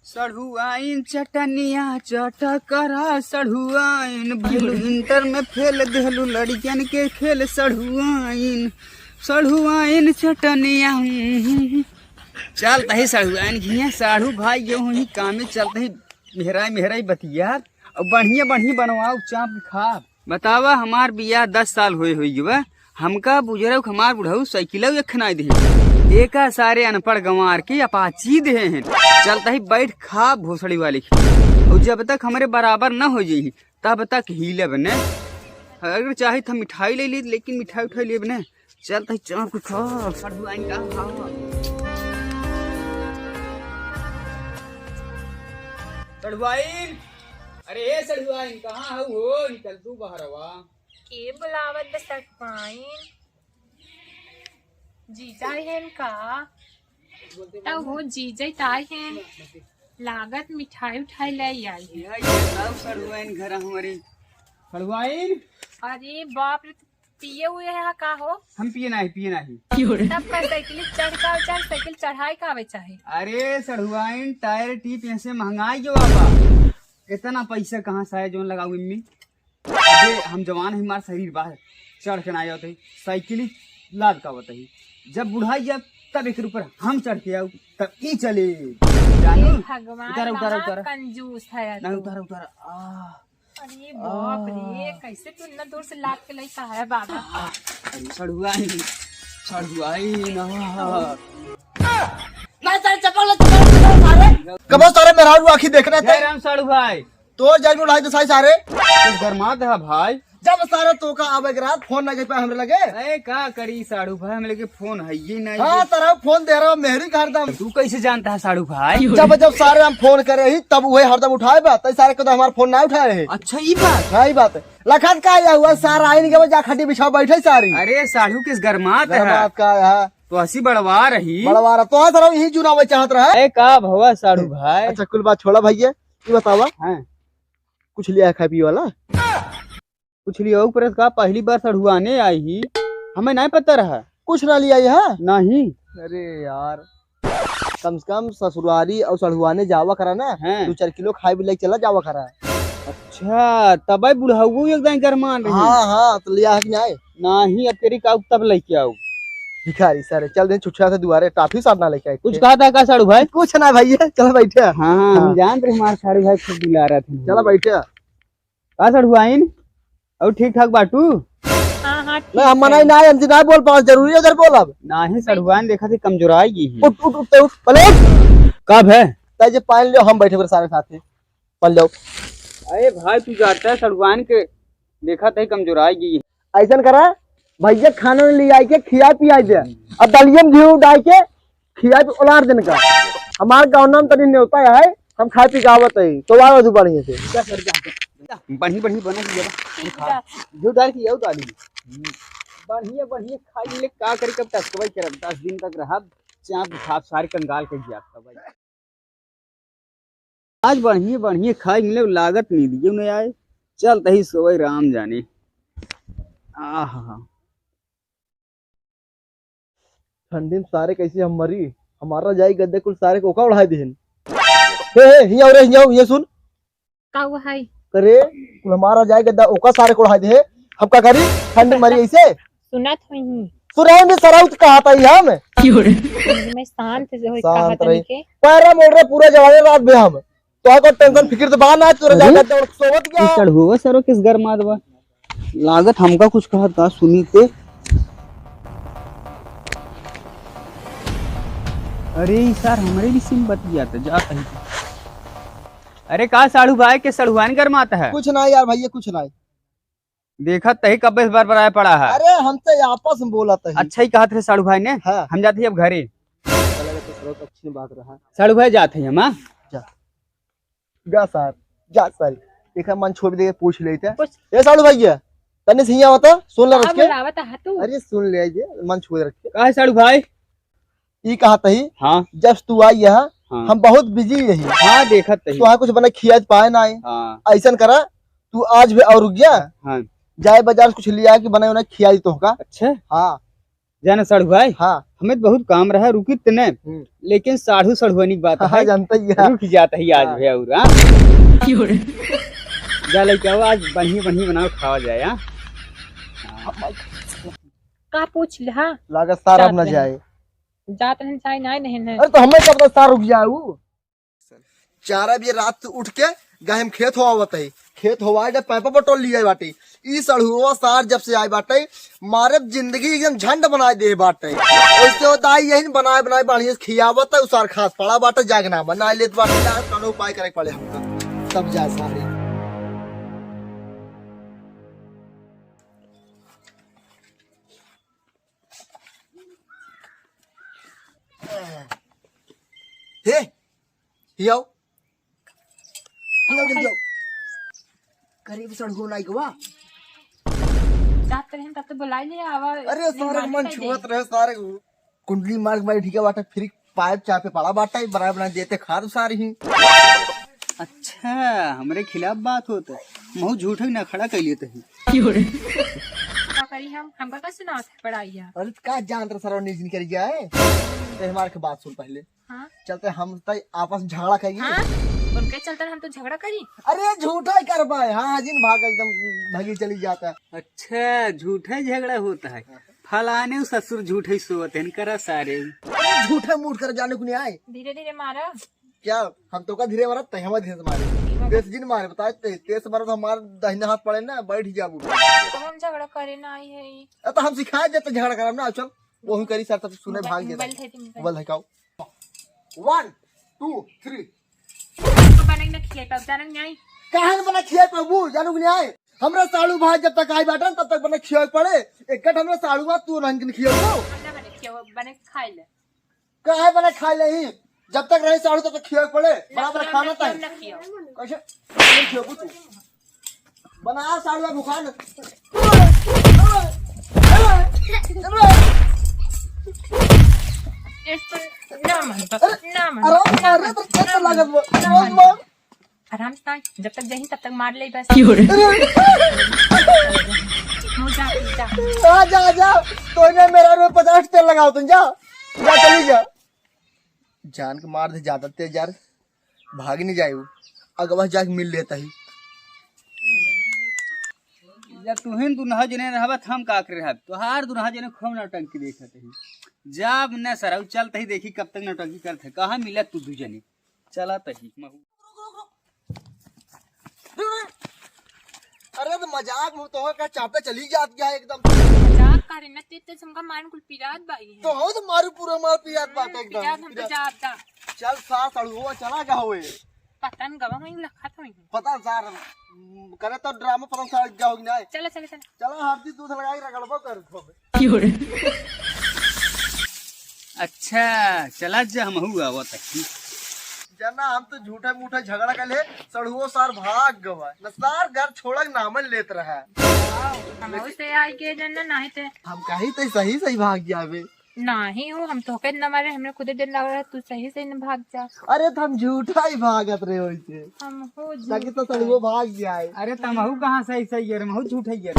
सढ़ुआइन चटनिया चटकरा सढ़ुआइन value inter में fail देलू लड़कियन के खेल सढ़ुआइन चटनिया चलता ही सढ़ुआइन घिया साढ़ू भाई जो ही कामे चलता ही मेहराई बतिया और बढ़िया बनवाओ चाप खा। बतावा हमार बियाह 10 साल हुई बा हमका बुझरऊ हमार बुढ़ऊ साइकिल खनाई दे एका सारे अनपढ़ गंवार के अपाची दे हैं चलता ही बैठ खा भोसड़ी वाले और जब तक हमारे बराबर न हो जाई तब तक हिले बने। अगर चाहे तो मिठाई ले ली लेकिन मिठाई उठाई ले बने चलता ही चाप खा। सढ़ुआइन अरे सढ़ुआइन कहाँ हो निकल तू बाहर आवा के बुलावत सढ़ुआइन जीजा हैं का तब वो जीजा ताई हैं लागत मिठाई उठाई ले आई सढ़ुआइन घर हमारे सढ़ुआइन। अरे बाप रे पिए हुए है का हो हम पिए नहीं तब का साइकिल साइकिल चढ़ाई का आवे चाहे। अरे सढ़ुआइन टायर टीप ऐसे महंगाई जो आवा इतना पैसा कहाँ से आया जो लगाऊ इनमें हम जवान है हमारा शरीर बाहर चढ़ के ना जाते साइकिल लाद का बताई जब बुढ़ाई जब तब एक ऊपर हम चढ़ के आओ तब ई चले भगवान उतार कंजूस है ना उतार अरे बाप रे कैसे तू इतना दूर से लाद के लाई का है बाबा सढ़ुआइन कब सारे मेरा आखी देखने थे राम साड़ू भाई तो जज में उड़ाई तो सारे गरमात है भाई जब सारे तो का आवे के रात फोन ना पे हमरे लगे अरे का करी साड़ू भाई हम लगे फोन है ये नहीं हाँ तरह फोन दे रहा मेहरी हरदम तू कैसे जानता है साड़ू भाई जब सारे हम फोन करे ही तब वही हरदम उठाए बात सारे को तो हमारा फोन ना उठाए है। अच्छा ये बात हाँ ये बात है लखन का आया हुआ सारा आई के जा खड्डी बिछा बैठे सारी। अरे साड़ू किस गरमात है का तो हसी बड़वा रही तो सर यही चुनाव चाहत रहा है का भवा साड़ू भाई। अच्छा कुल बात छोड़ा भैया ये बतावा कुछ लिया खा पी वाला कुछ लिया प्रेस का पहली बार सढ़ुआने आई ही हमें नहीं पता रहा कुछ ना लिया है नहीं। अरे यार कम से कम ससुरारी और सढ़ुआने जावा करा ना 2-4 किलो खाए भी लेके चला जावा करा। अच्छा तब बुढ़ाऊ एकदम गरमान रही। हाँ तो लिया है कि नहीं अब तेरी का तब लेके आओ भिखारी सर चल दे छुट्टिया से दुआरे टाफी साधना लेके आए कुछ कहा था का साड़ू भाई। कुछ ना भैया चलो बैठे। हाँ हम जान रहे हमारे साड़ू भाई खुद दिला रहा था चलो बैठे का सढ़ुआइन और ठीक ठाक बाटू। नहीं हम मना ना हम ना बोल पाओ जरूरी है बोल अब नहीं सढ़ुआइन देखा थी कमजोराई उठ पलट कब है ताजे पान लो हम बैठे सारे साथ पल जाओ। अरे भाई तू जाता है सढ़ुआइन के देखा था कमजोराई गई ऐसा करा भैया खाना ले आई के खिया पिया दे अब दलियम घी डाल के खिया उलार दिन का हमारे गाँव नाम तरी नहीं होता है हम खाए पी गावत है तो आवा दू बढ़िया से बढ़िया बना जो डाल की डाली बढ़िया खाई ले का करे कब तक भाई कर 10 दिन तक रहा चाप खाप सारे कंगाल कर दिया भाई आज बढ़िया खाई मिले लागत नहीं दिए उन्हें आए चल तही सोए राम जाने। आहा ठंडी में सारे कैसे हम मरी हमारा जाई गद्दे कुल सारे को ओका उड़ाई देन ये सुन का हुआ है करे हमारा जाए गद्दा ओका सारे को उड़ाई दे हम का करी ठंडी मरी ऐसे सुना थी सुराई में सराउत कहा था हम मैं शांत से होई कहा था के पैरा मोड़ रहे पूरा जवाने रात में हम तो को टेंशन फिक्र तो बाहर ना तोरा जाए गद्दा सोवत गया चढ़ुआ सरो किस घर मादवा लागत हमका कुछ कहा था सुनी ते अरे सर हमारे भी सिम बतिया था जाता ही। अरे का साड़ू भाई के सढ़ुआन गरमाता है कुछ ना यार भैया कुछ ना देखा तही कब इस बार बराया पड़ा है। अरे हम तो आपस में बोला था अच्छा ही कहा थे साड़ू भाई ने हाँ। हम जाते अब घरे अच्छी बात रहा साड़ू भाई जाते हैं हम जा सर देखा मन छोड़ दे पूछ लेते ये साड़ू भैया तने सिंह होता सुन ले रखे अरे सुन ले मन छोड़ रखे का है साड़ू भाई ये कहा तही हाँ जब तू आई है हाँ। हम बहुत बिजी रही हाँ देखा तही तो कुछ बना खिया पाए ना हाँ। ऐसा करा तू आज भी और रुक गया हाँ। जाए बाजार से कुछ लिया कि बनाए उन्हें खिया दी तो का। अच्छा हाँ जाना साढ़ू भाई, हाँ हमें तो बहुत काम रहा रुकी तने, लेकिन साढ़ू साढ़ुआनी की बात हाँ है, जानता ही है। रुक जाता ही आज भैया और जा लेके आओ, आज बढ़िया बढ़िया बनाओ खावा जाए। का पूछ ले हाँ लागत सारा अब न जाए। जात नहीं चाहे नहीं नहीं अरे तो हमें कब तक सार रुक जाए। चारा भी रात उठ के गहम खेत होवा बताई, खेत होवा जब पैपा बटोल लिया बाटे, ई सड़हुआ सार जब से आए बाटे मारे जिंदगी एकदम झंड बनाए दे बाटे। वैसे होता है यही बनाए बनाए बढ़िया से खियावत है उसार खास पड़ा बाटे जागना बनाए लेत बाटे कनो उपाय करे पड़े हमको तब जाए सारे। हे हियो हेलो जल्दी आओ करीब सड़को नहीं गवा। जात रहे तब तो बुला ले आवा। अरे सारे मन छुअत रहे सारे कुंडली मार के मारी ठीक है बाटा फिर पाइप चापे पड़ा बाटा बना बना देते खाद सारी ही। अच्छा हमरे खिलाफ बात होता, महू झूठे न खड़ा कर लेते हैं। क्या करी हमका का सुनात है पढ़ाई है। अरे का जान रहा सारा निजी कर गया है ते हमारे के बात सुन पहले। हाँ चलते हम तो आपस में झगड़ा करेंगे। हाँ उनके चलते हम तो झगड़ा करी। अरे झूठा ही कर पाए। हाँ जिन भाग एकदम भगी चली जाता है। अच्छा झूठा झगड़ा होता है, फलाने ससुर झूठे सोते हैं करा सारे। झूठा मूठ कर जाने को नहीं आए। धीरे धीरे मारा क्या हम तो का धीरे मारा तय हम धीरे से मारे तेज जिन मारे बताए तेज मारा तो हमारे दाहिने हाथ पड़े ना बैठ जाबू। तो हम झगड़ा करे ना आई है। तो हम सिखाए देते झगड़ा करम ना। चल वही करी सर तब सुने भाग गया बोल है काओ 1 2 3 तो बने न खिए तब जान नहीं काहे न बना खिया प्रभु जानू नहीं आए हमरा सालू भाई जब तक आई बाटन तब तक बना खिया पड़े एकट हमरा सालू बा तू रंग के खिया दो ना बने खिए बने खाई ले काहे बना खा ले ही जब तक रहे सालू तब तक खिया पड़े बराबर खाना था ना खियो कैसे नहीं खिया तू बना सालू का भुखान इस पर ना मन अरे तो कैसे लागत आराम से जब तक जहीं तब तक मार ले बस। जा जा जा तो ने मेरा रो 50 तेल लगाओ तुम जा जा चली जा जान के मार दे ज्यादा तेज यार भाग नहीं जाए वो अगवा जाके मिल लेता ही। या तुहिन दुनहा जने रहबत हम का कर रहब तोहार दुनहा जने खूब नौटंकी देखत ही जब न सरौ चलत ही देखी कब तक नौटंकी करत है कहां मिलत तू दू जने चलत ही महू। अरे तो मजाक में तो का चापे चली जात गया एकदम मजाक करे न ते हमका मान कुल पिरात बाई है तो हो तो मारू पूरा मार पियात बात पिरात हम एकदम तो जाता चल सा सड़ुआ चला का होए पता न गवा में लखा था पता सार करे तो ड्रामा पर सार जाओगे ना चलो चलो चलो चलो हल्दी दूध लगाई रगड़बो कर खोबे। अच्छा चला जा महू आवत ही जना हम तो झूठा मूठा झगड़ा कर ले सड़ुओ सार भाग गवा नसार घर छोड़क नामन लेत रहा हम उसे आई के जन नहीं थे हम कहीं तो सही सही भाग जावे नहीं हो हम तो के न मारे हमने खुद डर लग रहा तू सही से न भाग जा। अरे तो हम झूठा ही भागत रहे वैसे हम हो ताकि तो सड़ुओ भाग जाए। अरे तमहू कहां सही सही है महू झूठे है